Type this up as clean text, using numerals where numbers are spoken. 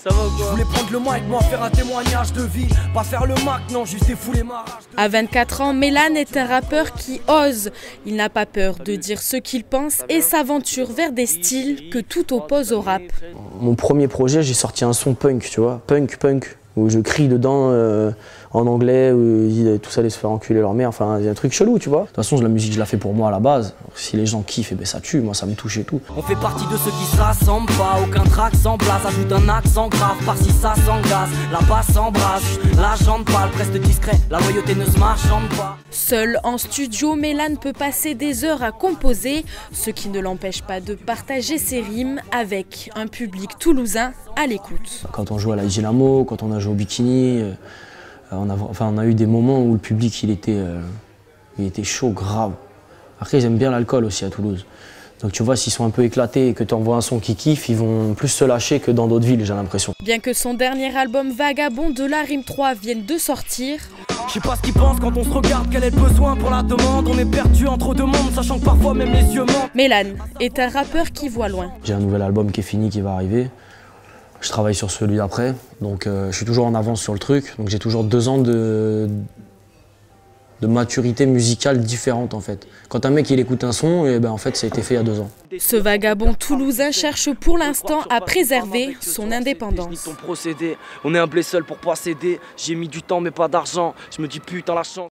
Ça va ou Je quoi? voulais prendre le mic, moi faire un témoignage de vie. Pas faire le Mac, non, juste défouler ma rage. À 24 ans, Mélan est un rappeur qui ose. Il n'a pas peur de dire ce qu'il pense et s'aventure vers des styles que tout oppose au rap. Mon premier projet, j'ai sorti un son punk, tu vois, punk, où je crie dedans en anglais, où ils disent tous allez se faire enculer leur mère, enfin, il y a un truc chelou, tu vois. De toute façon, la musique, je la fais pour moi à la base. Si les gens kiffent, eh ben, ça tue, moi ça me touche et tout. On fait partie de ceux qui se rassemblent pas, aucun track sans place, ajoute un accent grave, par-ci ça s'engaze, la basse s'embrasse, la jambe pâle, reste discret, la loyauté ne se marchande pas. Seul en studio, Mélan peut passer des heures à composer, ce qui ne l'empêche pas de partager ses rimes avec un public toulousain à l'écoute. Quand on joue à la Dynamo, quand on a joué au Bikini, on a eu des moments où le public il était chaud, grave. Après ils aiment bien l'alcool aussi à Toulouse. Donc tu vois, s'ils sont un peu éclatés et que tu envoies un son qui kiffe, ils vont plus se lâcher que dans d'autres villes, j'ai l'impression. Bien que son dernier album Vagabond de la Rime 3 vienne de sortir, Je sais pas ce qu'ils pensent quand on se regarde, quel est le besoin pour la demande. On est perdu entre deux mondes, sachant que parfois même les yeux mentent. Mélan est un rappeur qui voit loin. J'ai un nouvel album qui est fini, qui va arriver. Je travaille sur celui d'après, donc je suis toujours en avance sur le truc. Donc j'ai toujours 2 ans de maturité musicale différente en fait. Quand un mec il écoute un son, et ben en fait ça a été fait il y a 2 ans. Ce vagabond toulousain cherche pour l'instant à préserver son indépendance. On est un blé seul pour pas céder. J'ai mis du temps mais pas d'argent. Je me dis putain la chance.